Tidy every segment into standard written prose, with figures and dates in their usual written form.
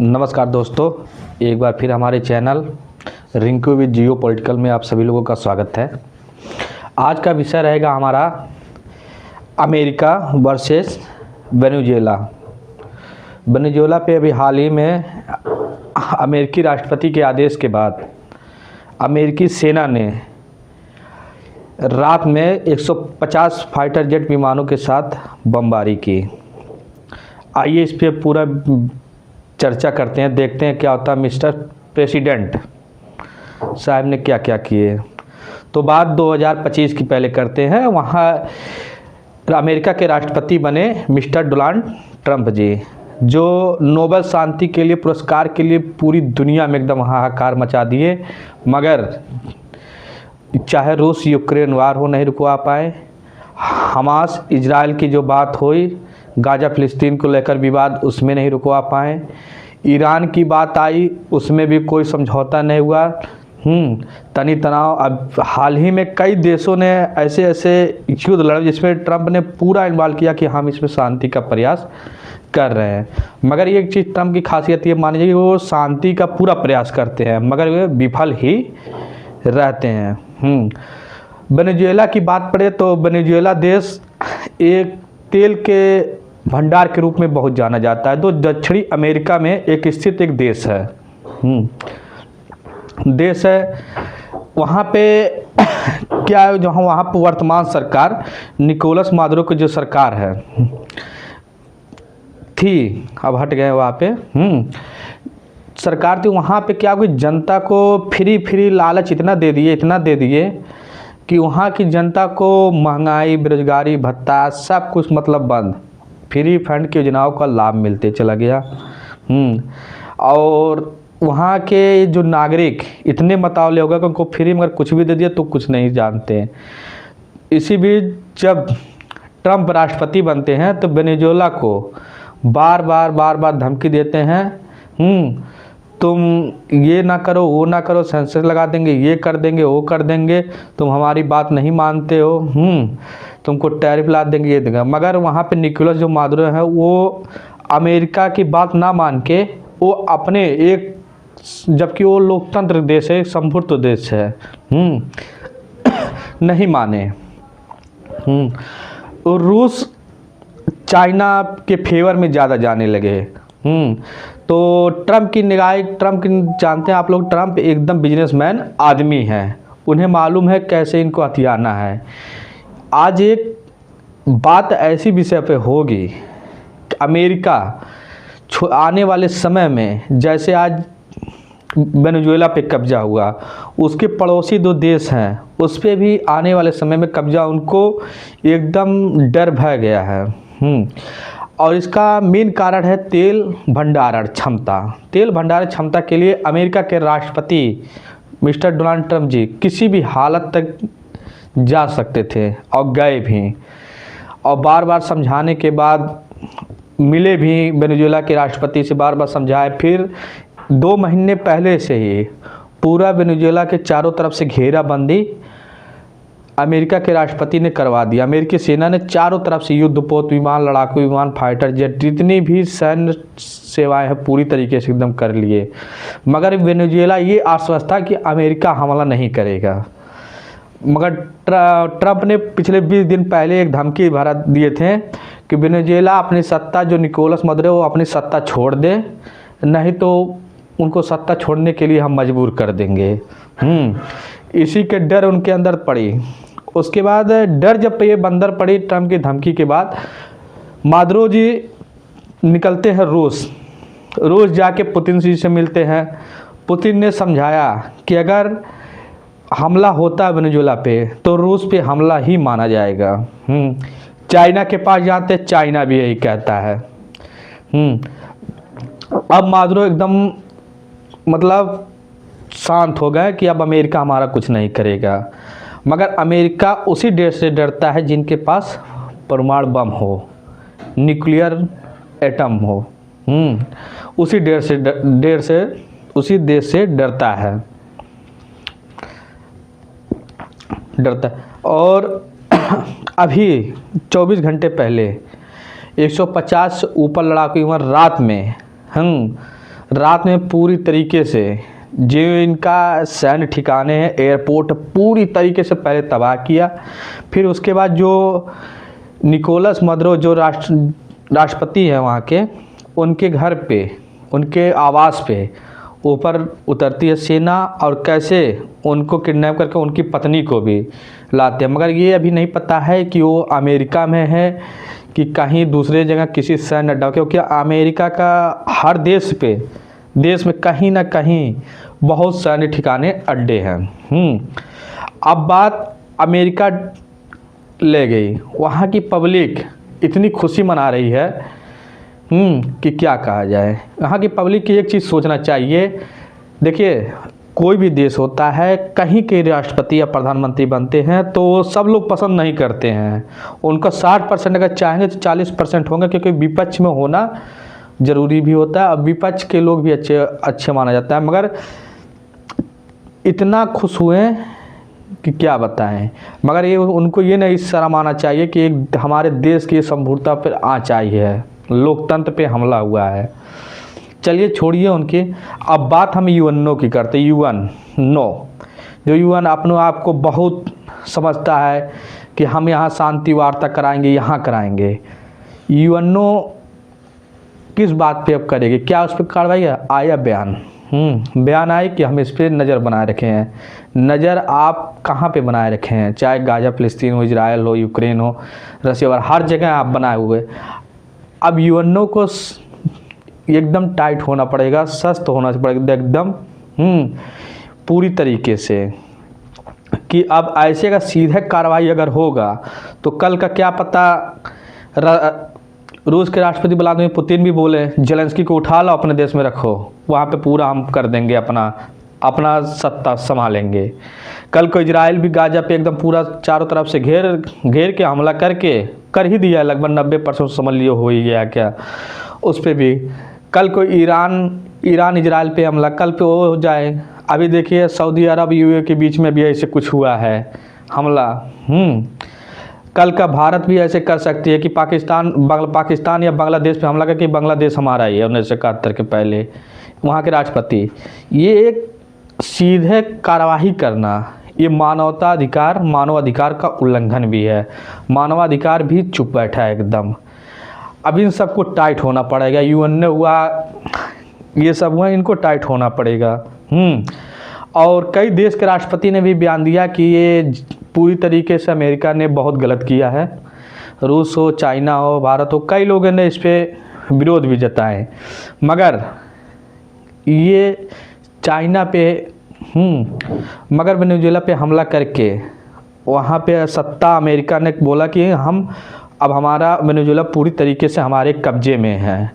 नमस्कार दोस्तों, एक बार फिर हमारे channel Rinku with Jio political में आप सभी लोगों का स्वागत है। आज का विषय रहेगा हमारा अमेरिका वर्सेस वेनेजुएला। वेनेजुएला पे अभी हाल ही में अमेरिकी राष्ट्रपति के आदेश के बाद अमेरिकी सेना ने रात में 150 फाइटर जेट विमानों के साथ बमबारी की। आइए इस पे पूरा चर्चा करते हैं, देखते हैं क्या होता है। मिस्टर प्रेसिडेंट साहब ने क्या क्या किए। तो बात 2025 की पहले करते हैं। वहाँ अमेरिका के राष्ट्रपति बने मिस्टर डोनाल्ड ट्रंप जी, जो नोबेल शांति के लिए पुरस्कार के लिए पूरी दुनिया में एकदम हाहाकार मचा दिए, मगर चाहे रूस यूक्रेन वार हो नहीं रुकवा पाए। हमास इजराइल की जो बात हुई, गाजा फिलिस्तीन को लेकर विवाद, उसमें नहीं रुकवा पाए। ईरान की बात आई, उसमें भी कोई समझौता नहीं हुआ। तनी तनाव। अब हाल ही में कई देशों ने ऐसे युद्ध लड़े जिसमें ट्रंप ने पूरा इन्वॉल्व किया कि हम इसमें शांति का प्रयास कर रहे हैं। मगर एक चीज़ ट्रंप की खासियत ये मानी जाएगी, वो शांति का पूरा प्रयास करते हैं मगर वे विफल ही रहते हैं। वेनेजुएला की बात पड़े तो वेनेजुएला देश एक तेल के भंडार के रूप में बहुत जाना जाता है। तो दक्षिणी अमेरिका में एक स्थित एक देश है। वहाँ पे क्या है, जहाँ वहाँ पर वर्तमान सरकार निकोलस मादुरो की जो सरकार है थी, अब हट गए वहाँ पे सरकार थी। वहाँ पे क्या हुई, जनता को फ्री लालच इतना दे दिए कि वहाँ की जनता को महंगाई, बेरोजगारी भत्ता सब कुछ मतलब बंद। फ्री फंड की योजनाओं का लाभ मिलते चला गया। और वहाँ के जो नागरिक इतने मतावले हो गए कि उनको फ्री मगर कुछ भी दे दिया तो कुछ नहीं जानते। इसी बीच जब ट्रंप राष्ट्रपति बनते हैं तो वेनेजुएला को बार बार धमकी देते हैं, तुम ये ना करो, वो ना करो, सेंसर लगा देंगे, ये कर देंगे, वो कर देंगे, तुम हमारी बात नहीं मानते हो, तुमको टैरिफ ला देंगे, ये देंगे। मगर वहाँ पे निकोलस जो मादुरो है वो अमेरिका की बात ना मान के वो अपने एक, जबकि वो लोकतंत्र देश है, संप्रभुत्व देश है, नहीं माने। और रूस चाइना के फेवर में ज़्यादा जाने लगे। तो ट्रंप की निगाह, जानते हैं आप लोग, ट्रंप एकदम बिजनेसमैन आदमी है, उन्हें मालूम है कैसे इनको हथियाना है। आज एक बात ऐसी विषय पे होगी, अमेरिका आने वाले समय में, जैसे आज वेनेजुएला पे कब्जा हुआ, उसके पड़ोसी दो देश हैं उस पर भी आने वाले समय में कब्जा, उनको एकदम डर भय गया है। और इसका मेन कारण है तेल भंडारण क्षमता। तेल भंडारण क्षमता के लिए अमेरिका के राष्ट्रपति मिस्टर डोनाल्ड ट्रंप जी किसी भी हालत तक जा सकते थे और गए भी, और बार बार समझाने के बाद मिले भी वेनेजुएला के राष्ट्रपति से, बार बार समझाए। फिर 2 महीने पहले से ही पूरा वेनेजुएला के चारों तरफ से घेराबंदी अमेरिका के राष्ट्रपति ने करवा दिया। अमेरिकी सेना ने चारों तरफ से युद्धपोत विमान, लड़ाकू विमान, फाइटर जेट, जितनी भी सैन्य सेवाएं हैं पूरी तरीके से एकदम कर लिए। मगर वेनेजुएला ये आश्वस्त था कि अमेरिका हमला नहीं करेगा। मगर ट्रंप ने पिछले 20 दिन पहले एक धमकी भरा दिए थे कि वेनेजुएला अपनी सत्ता, जो निकोलस मादुरो, वो अपनी सत्ता छोड़ दे, नहीं तो उनको सत्ता छोड़ने के लिए हम मजबूर कर देंगे। इसी के डर उनके अंदर पड़ी। उसके बाद डर जब ये बंदर पड़ी ट्रंप की धमकी के बाद, मादुरो जी निकलते हैं रूस जाके पुतिन जी से मिलते हैं। पुतिन ने समझाया कि अगर हमला होता है वेनेजुएला पे तो रूस पे हमला ही माना जाएगा। चाइना के पास जाते, चाइना भी यही कहता है। अब मादुरो एकदम मतलब शांत हो गए कि अब अमेरिका हमारा कुछ नहीं करेगा। मगर अमेरिका उसी देश से डरता है जिनके पास परमाणु बम हो, न्यूक्लियर एटम हो। उसी देश से डरता है। और अभी 24 घंटे पहले 150 से ऊपर लड़ाकू विमान रात में पूरी तरीके से जो इनका सैन्य ठिकाने हैं, एयरपोर्ट पूरी तरीके से पहले तबाह किया। फिर उसके बाद जो निकोलस मदुरो जो राष्ट्रपति हैं वहाँ के, उनके घर पे, उनके आवास पे ऊपर उतरती है सेना और कैसे उनको किडनैप करके उनकी पत्नी को भी लाते हैं। मगर ये अभी नहीं पता है कि वो अमेरिका में है कि कहीं दूसरे जगह किसी सैन्य अड्डा, क्योंकि अमेरिका का हर देश में कहीं ना कहीं बहुत सैन्य ठिकाने अड्डे हैं। अब बात अमेरिका ले गई, वहाँ की पब्लिक इतनी खुशी मना रही है कि क्या कहा जाए। यहाँ की पब्लिक की एक चीज़ सोचना चाहिए। देखिए, कोई भी देश होता है, कहीं के राष्ट्रपति या प्रधानमंत्री बनते हैं तो सब लोग पसंद नहीं करते हैं। उनका 60% अगर चाहेंगे तो 40% होंगे, क्योंकि विपक्ष में होना ज़रूरी भी होता है और विपक्ष के लोग भी अच्छे माना जाता है। मगर इतना खुश हुए कि क्या बताएं। मगर ये उनको ये नहीं शर्म आना चाहिए कि एक हमारे देश की संप्रभुता पर आँच आई है, लोकतंत्र पे हमला हुआ है। चलिए छोड़िए उनकी, अब बात हम यूएनओ की करते। यूएन अपने आप को बहुत समझता है कि हम यहाँ शांति वार्ता कराएंगे, यहाँ कराएंगे। यूएनओ किस बात पे अब करेगी, क्या उस पर कार्रवाई है? आया बयान आए कि हम इस पर नज़र बनाए रखे हैं। नज़र आप कहाँ पे बनाए रखे हैं? चाहे गाज़ा फिलिस्तीन हो, इजराइल हो, यूक्रेन हो, रसिया और हर जगह आप बनाए हुए। अब यूएनओ को एकदम टाइट होना पड़ेगा, सख्त होना पड़ेगा एकदम पूरी तरीके से, कि अब ऐसे का सीधे कार्रवाई अगर होगा तो कल का क्या पता। रूस के राष्ट्रपति व्लादिमीर पुतिन भी बोले जेलेंस्की को उठा लो, अपने देश में रखो, वहाँ पे पूरा हम कर देंगे, अपना सत्ता संभालेंगे। कल को इजराइल भी गाज़ा पे एकदम पूरा चारों तरफ से घेर के हमला करके कर ही दिया, लगभग 90% समझ लियो हो ही गया क्या उस पर भी। कल को ईरान इजराइल पे हमला, कल पे वो हो जाए। अभी देखिए सऊदी अरब यूएई के बीच में भी ऐसे कुछ हुआ है हमला। कल का भारत भी ऐसे कर सकती है कि पाकिस्तान या बांग्लादेश पे हमला करके, बांग्लादेश हमारा ही है 1971 के पहले, वहाँ के राष्ट्रपति। ये एक सीधे कार्यवाही करना, ये मानवाधिकार का उल्लंघन भी है। मानवाधिकार भी चुप बैठा है एकदम। अब इन सबको टाइट होना पड़ेगा। यूएनओ हुआ, ये सब हुआ, इनको टाइट होना पड़ेगा। और कई देश के राष्ट्रपति ने भी बयान दिया कि ये पूरी तरीके से अमेरिका ने बहुत गलत किया है। रूस हो, चाइना हो, भारत हो, कई लोगों ने इस पर विरोध भी जताए। मगर ये चाइना पे मगर वेनेजुएला पे हमला करके वहाँ पे सत्ता अमेरिका ने बोला कि अब हमारा वेनेजुएला पूरी तरीके से हमारे कब्जे में है।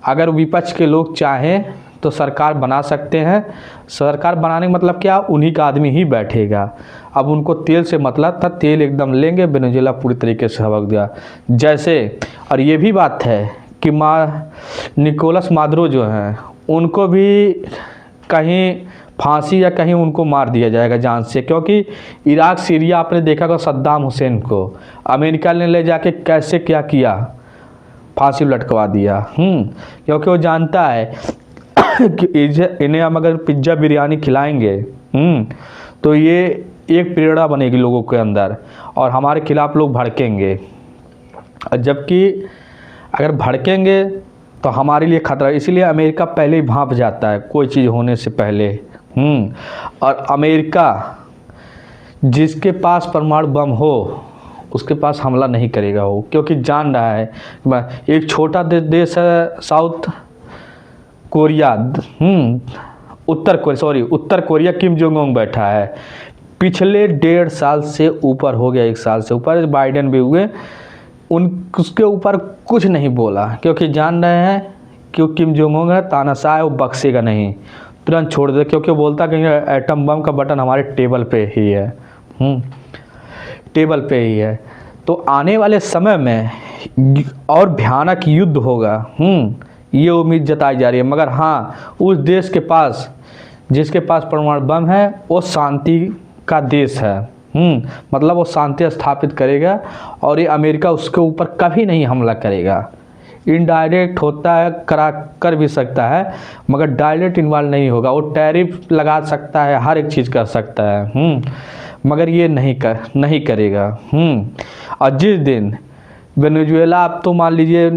अगर विपक्ष के लोग चाहें तो सरकार बना सकते हैं। सरकार बनाने का मतलब क्या, उन्हीं का आदमी ही बैठेगा। अब उनको तेल से मतलब था, तेल एकदम लेंगे, वेनेजुएला पूरी तरीके से हबक दिया जैसे। और ये भी बात है कि निकोलस मादुरो जो हैं, उनको भी कहीं फांसी या कहीं उनको मार दिया जाएगा जान से, क्योंकि इराक सीरिया आपने देखा कि सद्दाम हुसैन को अमेरिका ने ले जाके कैसे क्या किया, फांसी लटकवा दिया। क्योंकि वो जानता है कि इन्हें हम अगर पिज्ज़ा बिरयानी खिलाएंगे तो ये एक प्रेरणा बनेगी लोगों के अंदर और हमारे खिलाफ लोग भड़केंगे। जबकि अगर भड़केंगे तो हमारे लिए खतरा, इसीलिए अमेरिका पहले ही भांप जाता है कोई चीज़ होने से पहले। और अमेरिका जिसके पास परमाणु बम हो उसके पास हमला नहीं करेगा वो, क्योंकि जान रहा है एक छोटा देश है साउथ कोरिया, उत्तर कोरिया, किम जोंग उंग बैठा है। पिछले 1.5 साल से ऊपर हो गया, 1 साल से ऊपर, बाइडेन भी हुए, उसके ऊपर कुछ नहीं बोला, क्योंकि जान रहे हैं कि किम जोंग उंग है, तानाशाह है, वो बख्शेगा नहीं, तुरंत छोड़ दे। क्योंकि बोलता कि एटम बम का बटन हमारे टेबल पे ही है, टेबल पे ही है। तो आने वाले समय में और भयानक युद्ध होगा, ये उम्मीद जताई जा रही है। मगर हाँ, उस देश के पास जिसके पास परमाणु बम है वो शांति का देश है, मतलब वो शांति स्थापित करेगा और ये अमेरिका उसके ऊपर कभी नहीं हमला करेगा। इनडायरेक्ट होता है, कर भी सकता है, मगर डायरेक्ट इन्वॉल्व नहीं होगा। वो टैरिफ लगा सकता है, हर एक चीज़ कर सकता है, मगर ये नहीं करेगा। और जिस दिन वेनेजुएला, आप तो मान लीजिए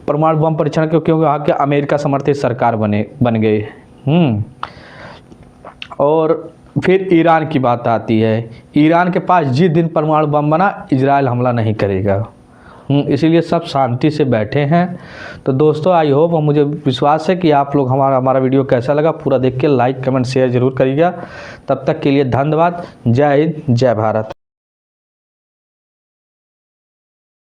परमाणु बम परीक्षण क्योंकि वहाँ के अमेरिका समर्थित सरकार बन गए। और फिर ईरान की बात आती है। ईरान के पास जिस दिन परमाणु बम बना, इजराइल हमला नहीं करेगा। इसीलिए सब शांति से बैठे हैं। तो दोस्तों, आई होप, और मुझे विश्वास है कि आप लोग हमारा वीडियो कैसा लगा पूरा देख के लाइक कमेंट शेयर ज़रूर करिएगा। तब तक के लिए धन्यवाद। जय हिंद, जय भारत।